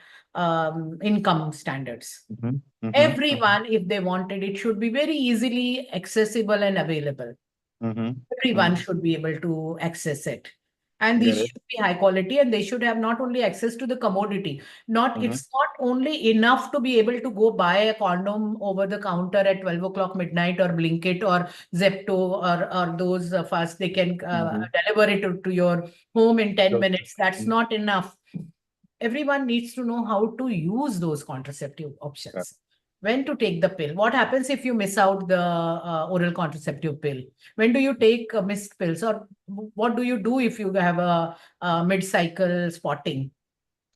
income standards. Mhm. Mhm. Everyone, if they wanted, it should be very easily accessible and available. Mhm. Everyone Mhm. should be able to access it. And these Get it? should be high quality, and they should have not only access to the commodity. Not Mhm. It's not only enough to be able to go buy a condom over the counter at 12 o'clock midnight or Blinkit or Zepto or those fast they can Mhm. deliver it to your home in 10 Doorstep. minutes. That's Mhm. not enough. Everyone needs to know how to use those contraceptive Correct. options. When to take the pill. What happens if you miss out the oral contraceptive pill? When do you take missed pills? Or what do you do if you have a mid-cycle spotting?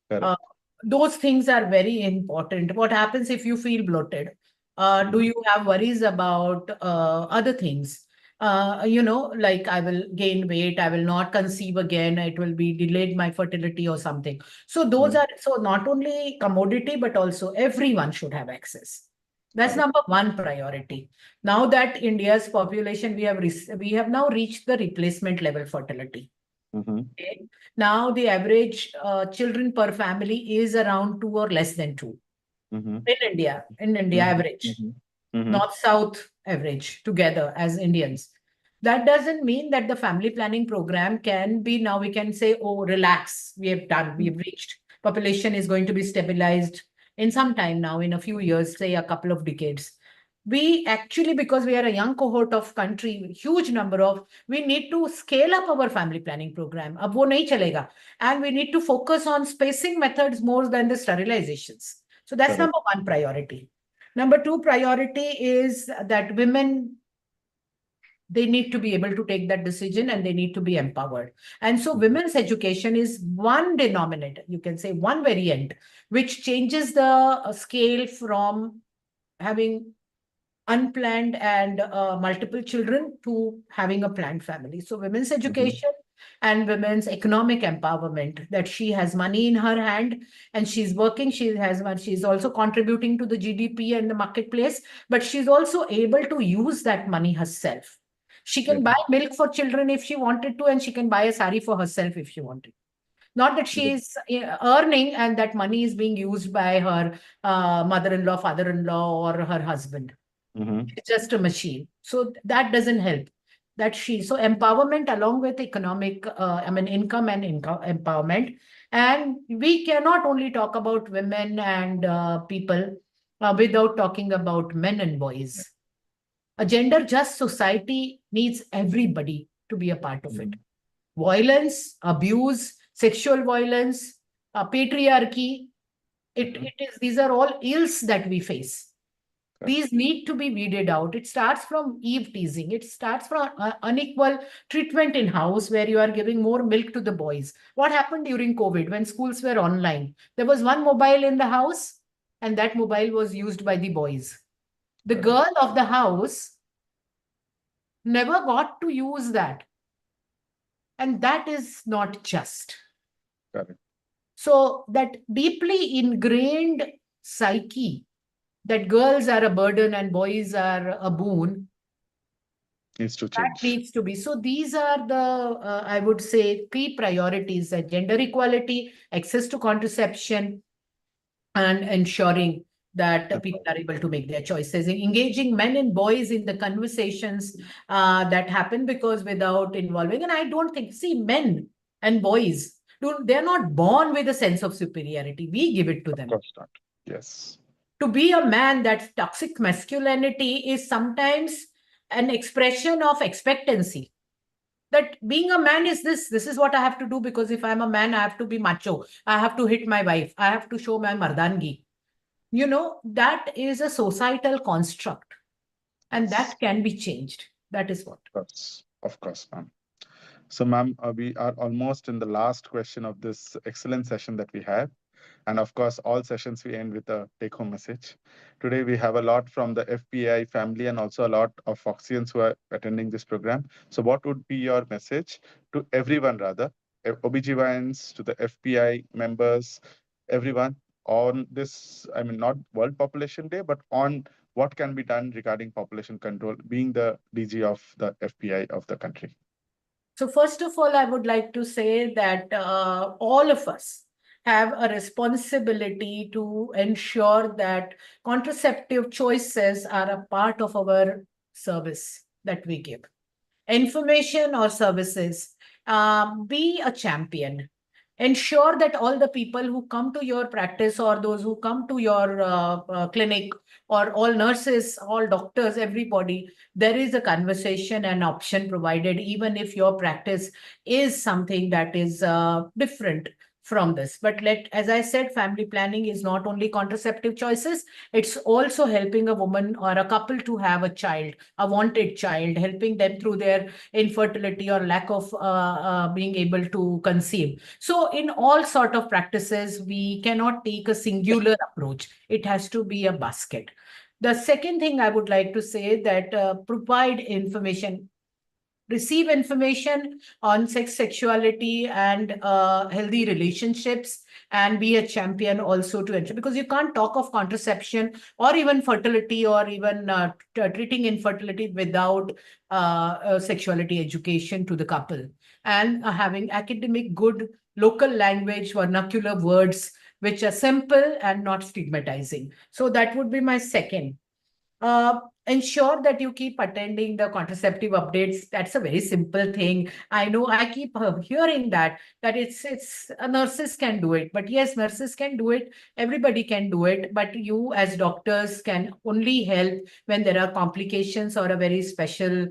Uh, Correct. those things are very important. What happens if you feel bloated? Do Mhm. you have worries about other things? Like I will gain weight, I will not conceive again, it will be delayed my fertility or something. So those Mhm. are, so not only commodity, but also everyone should have access. That's Correct. number one priority. Now that India's population, we have now reached the replacement level fertility. Mhm. Okay. Now the average children per family is around two or less than two Mhm. In India Mhm. average, Mhm. Mhm. North-South average together as Indians. That doesn't mean that the family planning program can be, now we can say, oh, relax, we have done, we Mhm. have reached. Population is going to be stabilized in some time now, in a few years, say a couple of decades. We actually, because we are a young cohort of country, huge number of, we need to scale up our family planning program. Ab wo nahi chalega. And we need to focus on spacing methods more than the sterilizations. So that's Correct. number one priority. Number two priority is that women, they need to be able to take that decision and they need to be empowered. And so Mhm. women's education is one denominator, you can say one variant, which changes the scale from having unplanned and multiple children to having a planned family. So women's Mhm. education and women's economic empowerment, that she has money in her hand and she's working, she's also contributing to the GDP and the marketplace, but she's also able to use that money herself. She Yeah. can buy milk for children if she wanted to, and she can buy a sari for herself if she wanted. Not that she Yeah. is earning and that money is being used by her mother-in-law, father-in-law, or her husband. Mm-hmm. It's just a machine. So that doesn't help. So empowerment along with economic, income and income empowerment. And we cannot only talk about women and people without talking about men and Yeah. boys. A gender just society needs everybody to be a part of it. Mm-hmm. Violence, abuse, sexual violence, patriarchy, Mm-hmm. it is, these are all ills that we face. Correct. These need to be weeded out. It starts from eve teasing. It starts from unequal treatment in house where you are giving more milk to the boys. What happened during COVID when schools were online? There was one mobile in the house and that mobile was used by the boys. The Correct. girl of the house never got to use that. And that is not just. Correct. So that deeply ingrained psyche that girls are a burden and boys are a boon, Needs to that change. needs to be. So these are the, I would say, key priorities: gender equality, access to contraception, and ensuring that people are able to make their choices, engaging men and boys in the conversations that happen, because without involving, and I don't think, see, men and boys, they're not born with a sense of superiority. We give it to Of them. course not. Yes. To be a man, that toxic masculinity is sometimes an expression of expectancy. That being a man is this is what I have to do, because if I'm a man, I have to be macho. I have to hit my wife. I have to show my mardangi. That is a societal construct, and Yes. that can be changed. That is what. Of course. Of course, ma'am. So, ma'am, we are almost in the last question of this excellent session that we have. And of course, all sessions we end with a take home message. Today, we have a lot from the FPI family and also a lot of Foxians who are attending this program. So, what would be your message to everyone, rather, OBGYNs, to the FPI members, everyone on this? I mean, not World Population Day, but on what can be done regarding population control, being the DG of the FPI of the country. So first of all, I would like to say that all of us have a responsibility to ensure that contraceptive choices are a part of our service that we give. Information or services, be a champion. Ensure that all the people who come to your practice, or those who come to your clinic, or all nurses, all doctors, everybody, there is a conversation and option provided, even if your practice is something that is different from this. But as I said, family planning is not only contraceptive choices, it's also helping a woman or a couple to have a child, a wanted child, helping them through their infertility or lack of being able to conceive. So in all sort of practices, we cannot take a singular approach. It has to be a basket. The second thing I would like to say, that provide information, receive information on sex, sexuality, and healthy relationships, and be a champion also to ensure, because you can't talk of contraception or even fertility or even treating infertility without sexuality education to the couple, and having academic good local language vernacular words which are simple and not stigmatizing. So that would be my second. uh, Ensure that you keep attending the contraceptive updates. That's a very simple thing. I know I keep hearing that it's nurses can do it, but yes, nurses can do it. Everybody can do it, but you as doctors can only help when there are complications or a very special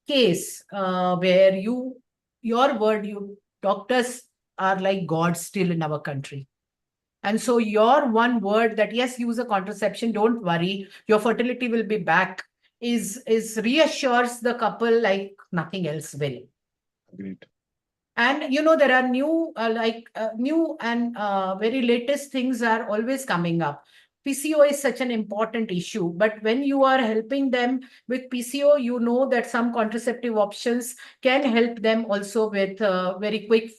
case where your word, you doctors are like God still in our country. And so your one word that, yes, use a contraception, don't worry, your fertility will be back, is reassures the couple like nothing else will. Agreed. And there are new and very latest things are always coming up. PCO is such an important issue. But when you are helping them with PCO, you know that some contraceptive options can help them also with very quick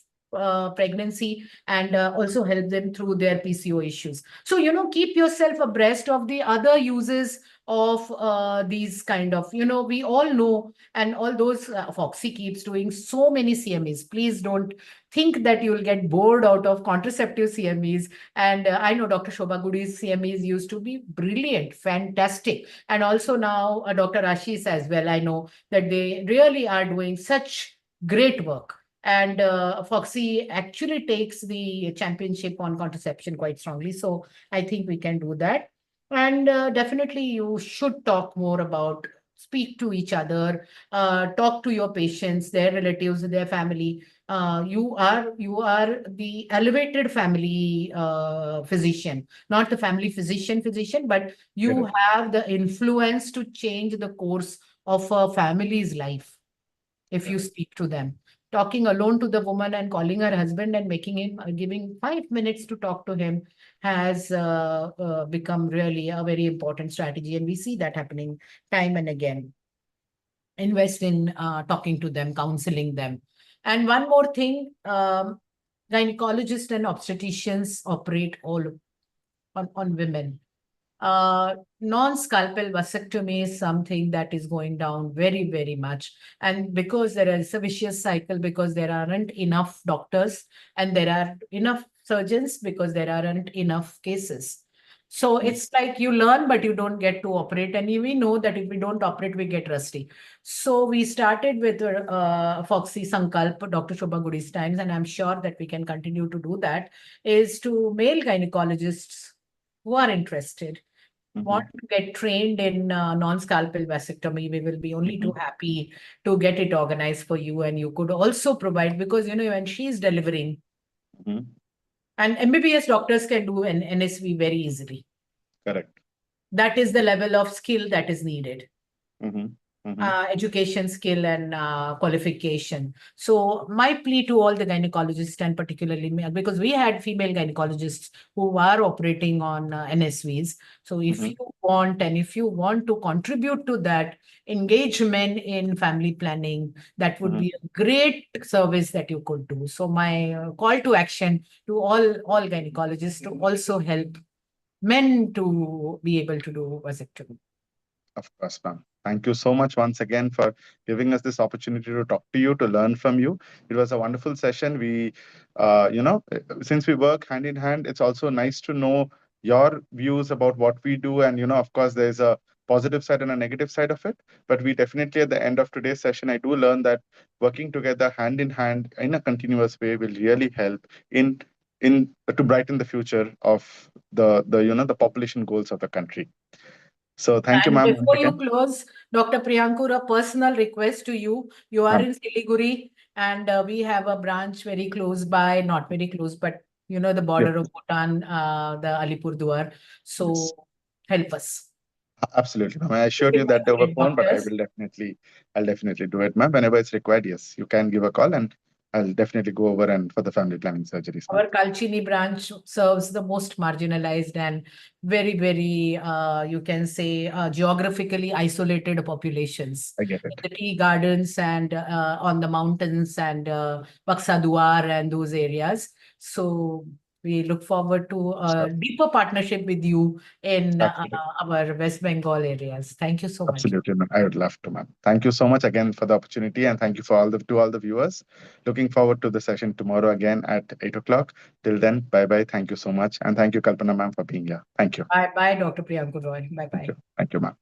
pregnancy, and also help them through their PCO issues. So, keep yourself abreast of the other uses of these kind of, we all know, and all those, Foxy keeps doing so many CMEs. Please don't think that you'll get bored out of contraceptive CMEs. And I know Dr. Shobha Gudi's CMEs used to be brilliant, fantastic. And also now Dr. Ashish as well. I know that they really are doing such great work. And Foxy actually takes the championship on contraception quite strongly. So I think we can do that. And definitely you should talk more about, speak to each other, talk to your patients, their relatives, their family. You are the elevated family physician, not the family physician, but you Correct. have the influence to change the course of a family's life if you Correct. speak to them. Talking alone to the woman and calling her husband and making him, giving 5 minutes to talk to him has become really a very important strategy. And we see that happening time and again. Invest in talking to them, counseling them. And one more thing, gynecologists and obstetricians operate all on women. Non-scalpel vasectomy is something that is going down very, very much. And because there is a vicious cycle, because there aren't enough doctors and there are enough surgeons, because there aren't enough cases. So Mhm. it's like you learn, but you don't get to operate. And we know that if we don't operate, we get rusty. So we started with Foxy Sankalp, Dr. Shobha Gudi's times, and I'm sure that we can continue to do that, is to male gynecologists who are interested, want Mhm. to get trained in non-scalpel vasectomy. We will be only too Mhm. happy to get it organized for you. And you could also provide, because, when she's delivering, Mhm. and MBBS doctors can do an NSV very easily. Correct. That is the level of skill that is needed. Mhm. Mhm. Education, skill, and qualification. So my plea to all the gynecologists, and particularly male, because we had female gynecologists who are operating on NSVs. So if you Mhm. want, and if you want to contribute to that, engage men in family planning, that would Mhm. be a great service that you could do. So my call to action to all gynecologists to also help men to be able to do vasectomy. Of course, ma'am. Thank you so much once again for giving us this opportunity to talk to you, to learn from you. It was a wonderful session. Since we work hand in hand, it's also nice to know your views about what we do. And, of course, there's a positive side and a negative side of it. But we definitely, at the end of today's session, I do learn that working together hand in hand in a continuous way will really help in to brighten the future of the population goals of the country. So thank you, And ma'am, once before you again. close, Dr. Priyankur, a personal request to you. You are Ma'am, in Siliguri, and we have a branch very close by, not very close, but the yes, border of Bhutan, the Alipurduar. yes, So help us. absolutely, ma'am. I assured Visit you my that over favorite phone, but doctors. I'll definitely do it, ma'am. Whenever it's required, yes, you can give a call, and I'll definitely go over and for the family planning surgeries, ma'am. Our Kalchini branch serves the most marginalized and very, very, you can say, geographically isolated populations I get in it. the tea gardens and on the mountains and Baksa Duar and those areas. So we look forward to Sure. a deeper partnership with you in Absolutely. our West Bengal areas. Thank you so much. Absolutely, ma'am. I would love to, ma'am. Thank you so much again for the opportunity, and thank you for all the viewers. Looking forward to the session tomorrow again at 8 o'clock. Till then, bye bye. Thank you so much, and thank you, Kalpana, ma'am, for being here. Thank you. Bye bye, Dr. Priyanku Roy. Bye Thank bye. you. Thank you, ma'am.